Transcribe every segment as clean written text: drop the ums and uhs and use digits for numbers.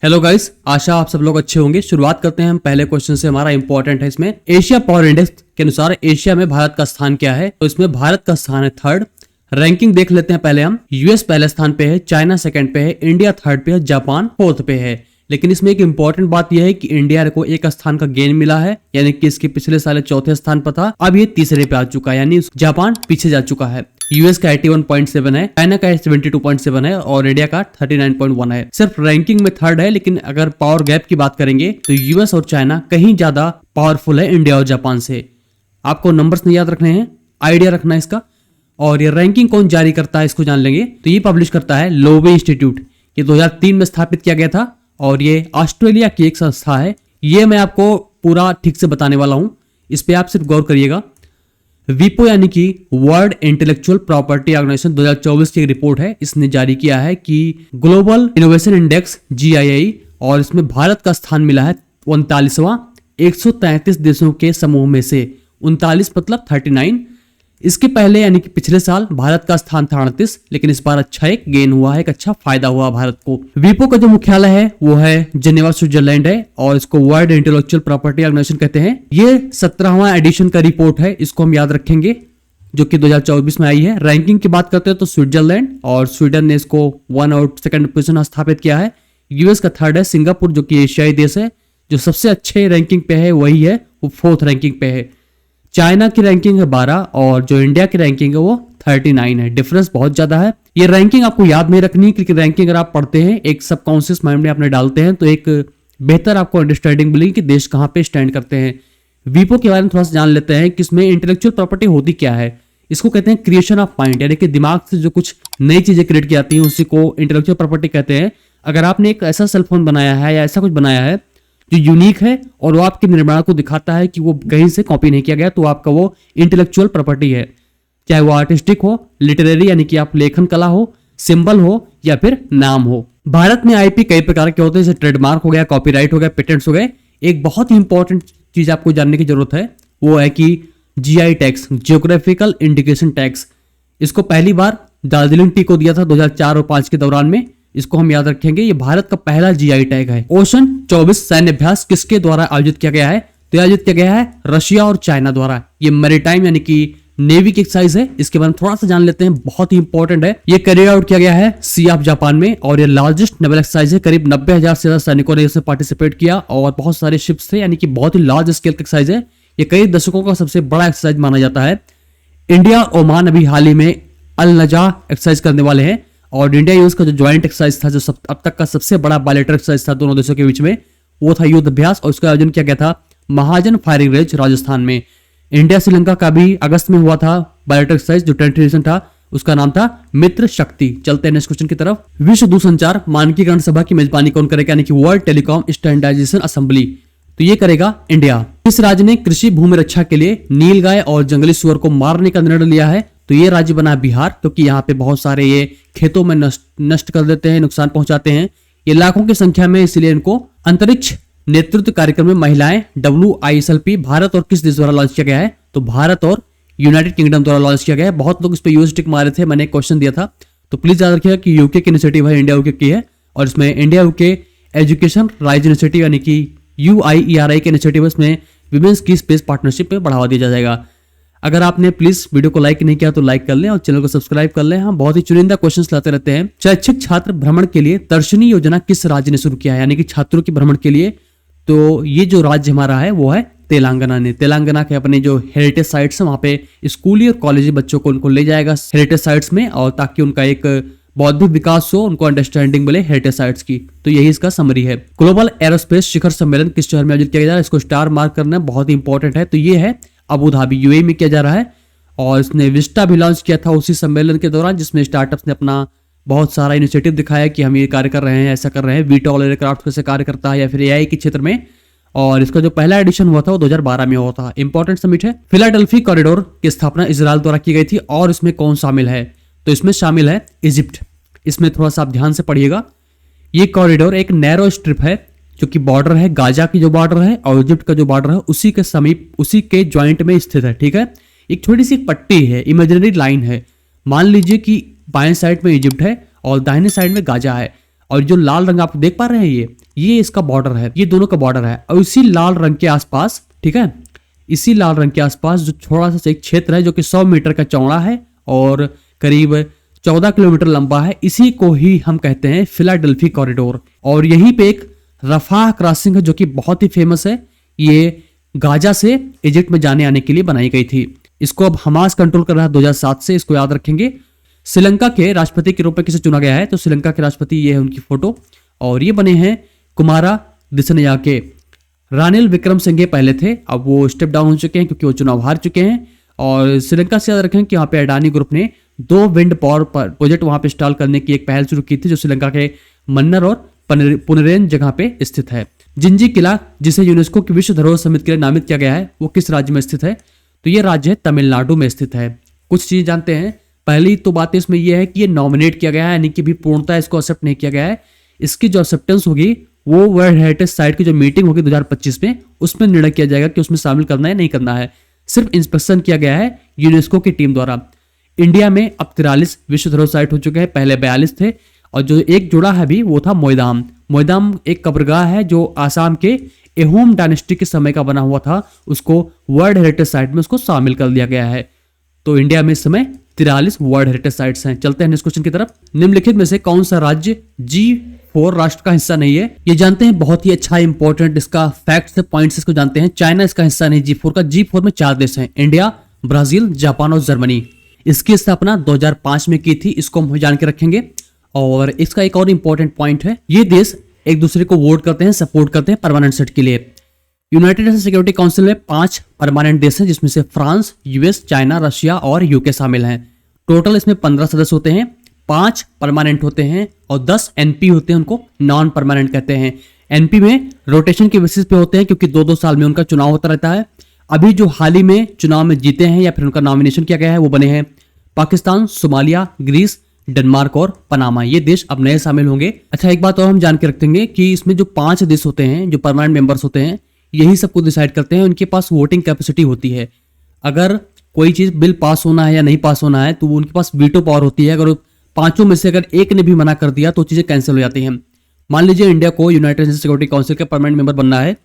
Hello guys, आशा आप सब लोग अच्छे होंगे। शुरुआत करते हैं हम पहले क्वेश्चन से। हमारा इंपॉर्टेंट है इसमें एशिया पावर इंडेक्स के अनुसार एशिया में भारत का स्थान क्या है। तो इसमें भारत का स्थान है थर्ड। रैंकिंग देख लेते हैं पहले हम। यूएस पहले स्थान पे है, चाइना सेकंड पे है, इंडिया थर्ड पे है, जापान फोर्थ पे है। लेकिन इसमें एक इंपॉर्टेंट बात यह है कि इंडिया को एक स्थान का गेन मिला है, यानी कि इसके पिछले साल चौथे स्थान पर था, अब ये तीसरे पे आ चुका है, यानी जापान पीछे जा चुका है। यूएस का 81.7 है, चाइना का 72.7 है और इंडिया का 39.1 है। सिर्फ रैंकिंग में थर्ड है, लेकिन अगर पावर गैप की बात करेंगे तो यूएस और चाइना कहीं ज्यादा पावरफुल है इंडिया और जापान से। आपको नंबर्स नहीं याद रखने हैं, आइडिया रखना है इसका। और ये रैंकिंग कौन जारी करता है इसको जान लेंगे। तो ये पब्लिश करता है लोवे इंस्टीट्यूट। ये 2003 में स्थापित किया गया था और ये ऑस्ट्रेलिया की एक संस्था है। ये मैं आपको पूरा ठीक से बताने वाला हूं, इस पे आप सिर्फ गौर करिएगा। वीपो यानी कि वर्ल्ड इंटेलेक्चुअल प्रॉपर्टी ऑर्गेनाइजेशन 2024 की एक रिपोर्ट है, इसने जारी किया है कि ग्लोबल इनोवेशन इंडेक्स GII, और इसमें भारत का स्थान मिला है 39वां 133 देशों के समूह में से। 39 मतलब 39। इसके पहले यानी कि पिछले साल भारत का स्थान था 38, लेकिन इस बार अच्छा एक गेन हुआ है, एक अच्छा फायदा हुआ भारत को। वीपो का जो मुख्यालय है वो है जेनेवा स्विट्जरलैंड है और इसको वर्ल्ड इंटेलेक्चुअल प्रॉपर्टी ऑर्गेनाइजेशन कहते हैं। ये 17वां एडिशन का रिपोर्ट है, इसको हम याद रखेंगे, जो कि 2024 में आई है। रैंकिंग की बात करते हैं तो स्विट्जरलैंड और स्वीडन ने इसको 1 और 2nd पोजिशन स्थापित किया है। यूएस का थर्ड है, सिंगापुर जो कि एशियाई देश है जो सबसे अच्छे रैंकिंग पे है वही है, वो 4th रैंकिंग पे है। चाइना की रैंकिंग है 12 और जो इंडिया की रैंकिंग है वो 39 है। डिफरेंस बहुत ज्यादा है। ये रैंकिंग आपको याद नहीं रखनी, क्योंकि रैंकिंग अगर आप पढ़ते हैं एक सबकॉन्शियस माइंड में अपने डालते हैं तो एक बेहतर आपको अंडरस्टैंडिंग मिलेगी कि देश कहाँ पे स्टैंड करते हैं। वीपो के बारे में थोड़ा सा जान लेते हैं कि इसमें इंटेलेक्चुअल प्रॉपर्टी होती क्या है। इसको कहते हैं क्रिएशन ऑफ माइंड, यानी कि दिमाग से जो कुछ नई चीजें क्रिएट की जाती हैं उसी को इंटेलेक्चुअल प्रॉपर्टी कहते हैं। अगर आपने एक ऐसा सेलफोन बनाया है या ऐसा कुछ बनाया है जो यूनिक है और वो आपके निर्माण को दिखाता है कि वो कहीं से कॉपी नहीं किया गया, तो आपका वो इंटेलेक्चुअल प्रॉपर्टी है। चाहे वो आर्टिस्टिक हो, लिटरेरी यानी कि आप लेखन कला हो, सिंबल हो या फिर नाम हो। भारत में आईपी कई प्रकार के होते हैं, जैसे ट्रेडमार्क हो गया, कॉपीराइट हो गया, पेटेंट्स हो गए। एक बहुत ही इंपॉर्टेंट चीज आपको जानने की जरूरत है, वो है कि GI tax, geographical indication tax. इसको पहली बार दार्जिलिंग टी को दिया था 2004 और 5 के दौरान में। इसको हम याद रखेंगे। ये भारत का पहला GI टैग है। ओशन 24 सैन्य अभ्यास किसके द्वारा आयोजित किया गया है? तो आयोजित किया गया है रशिया और चाइना द्वारा। ये मैरीटाइम यानी कि नेवी की एक्सरसाइज है, इसके बारे में थोड़ा सा जान लेते हैं, बहुत ही इंपॉर्टेंट है। ये कैरियर आउट किया गया है सी ऑफ जापान में और ये लार्जेस्ट नेवल एक्सरसाइज है। करीब 90,000 से ज्यादा सैनिकों ने इसमें पार्टिसिपेट किया और बहुत सारे शिप्स थे, यानी कि बहुत ही लार्ज स्केल का एक्सरसाइज है। ये कई दशकों का सबसे बड़ा एक्सरसाइज माना जाता है। इंडिया ओमान अभी हाल ही में अल नजा एक्सरसाइज करने वाले हैं और इंडिया यूएस का जो ज्वाइंट एक्सरसाइज था, जो अब तक का सबसे बड़ा बायलैटरल एक्सरसाइज था दोनों देशों के बीच में, वो था युद्ध अभ्यास और उसका आयोजन किया गया था महाजन फायरिंग रेंज राजस्थान में। इंडिया श्रीलंका का भी अगस्त में हुआ था बायलैटरल एक्सरसाइज, जो टेंट था, उसका नाम था मित्र शक्ति। चलते हैं नेक्स्ट क्वेश्चन की तरफ। विश्व दूरसंचार मानकीकरण सभा की मेजबानी कौन करेगा, यानी कि वर्ल्ड टेलीकॉम स्टैंडर्डाइजेशन असेंबली। तो ये करेगा इंडिया। किस राज्य ने कृषि भूमि रक्षा के लिए नीलगाय और जंगली सुअर को मारने का निर्णय लिया है? तो ये राज्य बना बिहार, क्योंकि यहाँ पे बहुत सारे ये खेतों में नष्ट कर देते हैं, नुकसान पहुंचाते हैं। ये लाखों की संख्या में, इसलिए इनको अंतरिक्ष नेतृत्व कार्यक्रम में महिलाएं WISLP भारत और किस देश द्वारा लॉन्च किया गया है? तो भारत और यूनाइटेड किंगडम द्वारा लॉन्च किया गया है। बहुत लोग इस पे यूएस टिक मारे थे, मैंने एक क्वेश्चन दिया था, तो प्लीज याद रखिएगा कि यूके की इनिशिएटिव है, इंडिया यूके की है और इसमें India UK education rise initiative यानी कि UIERI के इनिशिएटिव, इसमें विमेंस की स्पेस पार्टनरशिप पे बढ़ावा दिया जाएगा। अगर आपने प्लीज वीडियो को लाइक नहीं किया तो लाइक कर लें और चैनल को सब्सक्राइब कर लें। हम बहुत ही चुनिंदा क्वेश्चंस लाते रहते हैं। शैक्षिक छात्र भ्रमण के लिए दर्शनी योजना किस राज्य ने शुरू किया है, यानी कि छात्रों के भ्रमण के लिए? तो ये जो राज्य हमारा है वो है तेलंगाना ने। तेलंगाना के अपने जो हेरिटेज साइट्स है वहां पे स्कूली और कॉलेजी बच्चों को उनको ले जाएगा हेरिटेज साइट्स में, और ताकि उनका एक बौद्धिक विकास हो, उनको अंडरस्टैंडिंग मिले हेरिटेज साइट्स की। तो यही इसका समरी है। ग्लोबल एरोस्पेस शिखर सम्मेलन किस शहर में आयोजित किया जा रहा है? इसको स्टार मार्क करना बहुत ही इंपॉर्टेंट है। तो ये है अबू धाबी, UAE में किया जा रहा है और इसने विस्टा भी लॉन्च किया था उसी सम्मेलन के दौरान, जिसमें स्टार्टअप्स ने अपना बहुत सारा इनिशिएटिव दिखाया कि हम ये कार्य कर रहे हैं, ऐसा कर रहे हैं। VTOL एयरक्राफ्ट कैसे कार्य करता है या फिर AI के क्षेत्र में। और इसका जो पहला एडिशन हुआ था वो 2012 में हुआ था। इंपॉर्टेंट समिट है। फिलाडेल्फी कॉरिडोर की स्थापना इजराइल द्वारा की गई थी और इसमें कौन शामिल है? तो इसमें शामिल है इजिप्ट। इसमें थोड़ा सा आप ध्यान से पढ़िएगा। ये कॉरिडोर एक नैरो स्ट्रिप है जो कि बॉर्डर है, गाजा की जो बॉर्डर है और इजिप्ट का जो बॉर्डर है उसी के समीप, उसी के ज्वाइंट में स्थित है। ठीक है, एक छोटी सी पट्टी है, इमेजिनरी लाइन है। मान लीजिए कि बाएं साइड में इजिप्ट है और दाहिने साइड में गाजा है और जो लाल रंग आप देख पा रहे हैं ये इसका बॉर्डर है, ये दोनों का बॉर्डर है। और इसी लाल रंग के आसपास, ठीक है, इसी लाल रंग के आसपास जो थोड़ा सा एक क्षेत्र है जो कि 100 मीटर का चौड़ा है और करीब 14 किलोमीटर लंबा है, इसी को ही हम कहते हैं फिलाडेल्फी कॉरिडोर। और यहीं पे एक रफाह क्रॉसिंग है जो कि बहुत ही फेमस है। ये गाजा से इजिप्ट में जाने आने के लिए बनाई गई थी। इसको अब हमास कंट्रोल कर रहा है 2007 से, इसको याद रखेंगे। श्रीलंका के राष्ट्रपति के रूप में किसे चुना गया है, तो श्रीलंका के राष्ट्रपति ये है उनकी फोटो, और ये बने हैं कुमारा दिसनया के। रानिल विक्रमसिंघे पहले थे, अब वो स्टेप डाउन हो चुके हैं क्योंकि वो चुनाव हार चुके हैं। और श्रीलंका से याद रखें कि यहाँ पे अडानी ग्रुप ने 2 विंड पावर प्रोजेक्ट वहां पे इंस्टॉल करने की एक पहल शुरू की थी, जो श्रीलंका के मन्नर और पुनरेन जगह पे स्थित है। जिंजी किला, जिसे यूनेस्को की विश्व धरोहर समिति के लिए नामित किया गया है, वो किस राज्य में स्थित है, तो ये राज्य है तमिलनाडु में स्थित है। कुछ चीज जानते हैं। पहली तो बात इसमें यह है कि ये नॉमिनेट किया गया है, यानी कि भी पूर्णतः इसको एक्सेप्ट नहीं किया गया है। इसकी जो एक्सेप्टेंस होगी वो वर्ल्ड हेरिटेज साइट की जो मीटिंग होगी 2025 में, उसमें निर्णय किया जाएगा कि उसमें शामिल करना है नहीं करना है। सिर्फ इंस्पेक्शन किया गया है यूनेस्को की टीम द्वारा। इंडिया में अब 43 विश्व धरोहर साइट हो चुके हैं, पहले 42 थे। और जो एक जुड़ा है अभी वो था मोइदाम। मोइदाम एक कब्रगाह है जो आसाम के एहोम डायनेस्टी के समय का बना हुआ था, उसको वर्ल्ड हेरिटेज साइट में उसको शामिल कर दिया गया है। तो इंडिया में इस समय 43 वर्ल्ड हेरिटेज साइट्स हैं। चलते हैं नेक्स्ट क्वेश्चन की तरफ। निम्नलिखित में से कौन सा राज्य G4 राष्ट्र का हिस्सा नहीं है, ये जानते हैं। बहुत ही अच्छा इंपॉर्टेंट इसका फैक्ट्स है, पॉइंट्स इसको जानते हैं। चाइना इसका हिस्सा नहीं G4 का। G4 में 4 देश हैं, इंडिया, ब्राजील, जापान और जर्मनी। इसकी स्थापना 2005 में की थी, इसको हम जान के रखेंगे। और इसका एक और इंपॉर्टेंट पॉइंट है, ये देश एक दूसरे को वोट करते हैं, सपोर्ट करते हैं परमानेंट सीट के लिए। यूनाइटेड नेशन सिक्योरिटी काउंसिल में 5 परमानेंट देश हैं, जिसमें से फ्रांस, यूएस, चाइना, रशिया और यूके शामिल हैं। टोटल इसमें 15 सदस्य होते हैं, 5 परमानेंट होते हैं और 10 एनपी होते हैं, उनको नॉन परमानेंट कहते हैं। एनपी में रोटेशन के बेसिस पे होते हैं क्योंकि 2-2 साल में उनका चुनाव होता रहता है। अभी जो हाल ही में चुनाव में जीते हैं या फिर उनका नॉमिनेशन किया गया है वो बने हैं पाकिस्तान, सोमालिया, ग्रीस, डेनमार्क और पनामा। ये देश अब नए शामिल होंगे। अच्छा, एक बात और हम जान के रखेंगे कि इसमें जो 5 देश होते हैं जो परमानेंट मेंबर्स होते हैं, यही सबको डिसाइड करते हैं। उनके पास वोटिंग कैपेसिटी होती है। अगर कोई चीज बिल पास होना है या नहीं पास होना है तो उनके पास वीटो पावर होती है। अगर 5 में से अगर एक ने भी मना कर दिया तो चीजें कैंसिल हो जाती हैं। मान लीजिए इंडिया को यूनाइटेड नेशन सिक्योरिटी काउंसिल का परमानेंट मेंबर बनना है,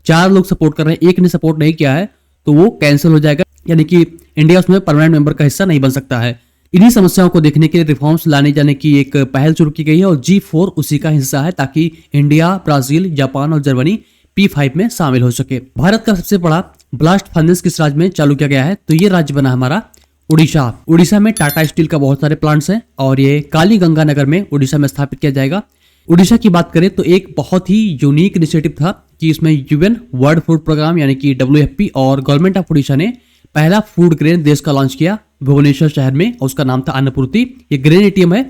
4 लोग सपोर्ट कर रहे हैं, एक ने सपोर्ट नहीं किया है तो वो कैंसिल हो जाएगा, यानी कि इंडिया उसमें परमानेंट मेंबर का हिस्सा नहीं बन सकता है। इन्हीं समस्याओं को देखने के लिए रिफॉर्म्स लाने जाने की एक पहल शुरू की गई है और G4 उसी का हिस्सा है, ताकि इंडिया, ब्राजील, जापान और जर्मनी P5 में शामिल हो सके। भारत का सबसे बड़ा ब्लास्ट फर्नेस किस राज्य में चालू किया गया है, तो ये राज्य बना हमारा उड़ीसा। उड़ीसा में टाटा स्टील का बहुत सारे प्लांट्स हैं और ये काली गंगानगर में उड़ीसा में स्थापित किया जाएगा। उड़ीसा की बात करें तो एक बहुत ही यूनिक इनिशिएटिव था कि इसमें यूएन वर्ल्ड फूड प्रोग्राम यानी कि WFP और गवर्नमेंट ऑफ उड़ीसा ने पहला फूड ग्रेन देश का लॉन्च किया भुवनेश्वर शहर में, और उसका नाम था अन्नपूर्ति। ये ग्रेन एटीएम है,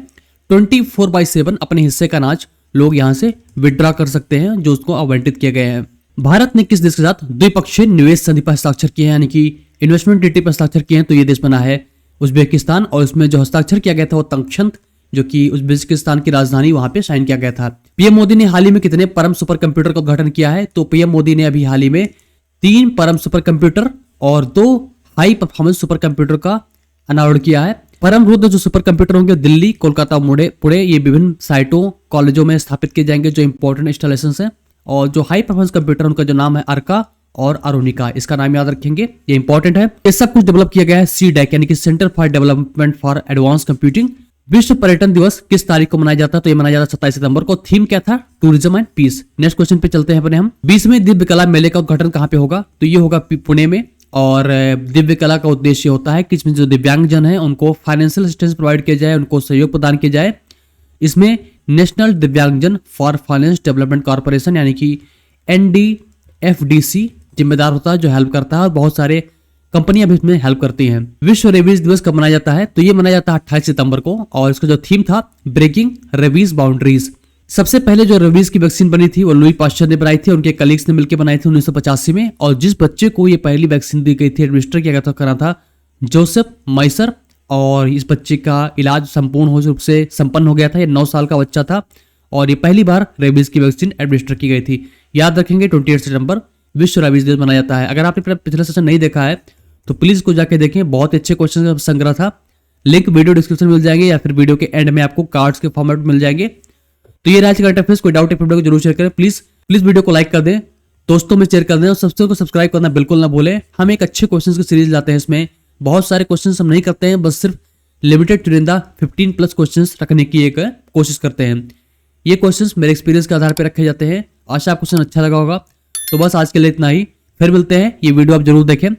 24/7 अपने हिस्से का अनाज लोग यहाँ से विड्रॉ कर सकते हैं जो उसको आवंटित किए गए हैं। भारत ने किस देश के साथ द्विपक्षीय निवेश संधि पर हस्ताक्षर किए हैं, यानी कि इन्वेस्टमेंट ट्रीटी पर हस्ताक्षर किए हैं, तो ये देश बना है उज्बेकिस्तान। और इसमें जो हस्ताक्षर किया गया था वो तंक्षंत, जो कि उज्बेकिस्तान की राजधानी, वहां पे साइन किया गया था। पीएम मोदी ने हाल ही में कितने परम सुपर कंप्यूटर का उद्घाटन किया है, तो पीएम मोदी ने अभी हाल ही में 3 परम सुपर कंप्यूटर और 2 हाई परफॉर्मेंस सुपर कंप्यूटर का अनावरण किया है। परम रुद्र जो सुपर कंप्यूटर होंगे दिल्ली, कोलकाता, पुणे, ये विभिन्न साइटों, कॉलेजों में स्थापित किए जाएंगे जो इंपॉर्टेंट इंस्टॉलेशन है। और जो हाई परफॉर्मेंस कंप्यूटर उनका जो नाम है अर्का और अरुणिका, इसका नाम याद रखेंगे, ये इंपॉर्टेंट है। ये सब कुछ डेवलप किया गया है CDAC यानी कि centre for development for advance computing. विश्व पर्यटन दिवस किस तारीख को मनाया जाता है, तो ये मनाया जाता है 27 सितंबर को। थीम क्या था, tourism and peace. Next question पे चलते हैं अपने हम। 20वें दिव्य कला मेले का उद्घाटन कहाँ पे होगा, तो ये होगा पुणे में। और दिव्य कला का उद्देश्य होता है कि इसमें जो दिव्यांगजन है उनको फाइनेंशियल असिस्टेंस प्रोवाइड किया जाए, उनको सहयोग प्रदान किया जाए। इसमें नेशनल दिव्यांगजन फॉर फाइनेंस डेवलपमेंट कॉर्पोरेशन यानी कि NDFDC जिम्मेदार होता है, जो हेल्प करता है, और बहुत सारे कंपनियां भी इसमें हेल्प करती हैं। विश्व रेबीज दिवस कब मनाया जाता है, तो ये मनाया जाता है 28 सितंबर को। और इसका जो थीम था ब्रेकिंग रेबीज बाउंड्रीज। सबसे पहले जो रेबीज की वैक्सीन बनी थी वो लुई पास्चर ने बनाई थी, उनके कलीग्स ने मिलकर बनाई थी 1985 में। और जिस बच्चे को ये पहली वैक्सीन दी गई थी, एडमिनिस्टर किया गया था, करा था जोसेफ मैसर। और इस बच्चे का इलाज संपूर्ण रूप से संपन्न हो गया था। ये 9 साल का बच्चा था और ये पहली बार रेबीज की वैक्सीन एडमिनिस्टर की गई थी। याद रखेंगे 28 सितंबर विश्व रेबीज दिवस मनाया जाता है। अगर आपने पिछला सेशन नहीं देखा है तो प्लीज को जाके देखें, बहुत अच्छे क्वेश्चन का संग्रह था। लिंक वीडियो डिस्क्रिप्शन में मिल जाएंगे या फिर वीडियो के एंड में आपको कार्ड्स के फॉर्मेट में मिल जाएंगे। तो ये आज का करंट अफेयर्स। कोई डाउट है वीडियो को जरूर शेयर करें, प्लीज वीडियो को लाइक कर दें, दोस्तों में शेयर कर दें और सबसे को सब्सक्राइब करना बिल्कुल ना भूलें। हम एक अच्छे क्वेश्चंस की सीरीज लाते हैं, इसमें बहुत सारे क्वेश्चंस हम नहीं करते हैं, बस सिर्फ लिमिटेड चुनिंदा 15+ क्वेश्चंस रखने की एक कोशिश करते हैं। ये क्वेश्चंस मेरे एक्सपीरियंस के आधार पर रखे जाते हैं। आशा आपको क्वेश्चन अच्छा लगा होगा। तो बस आज के लिए इतना ही, फिर मिलते हैं। ये वीडियो आप जरूर देखें।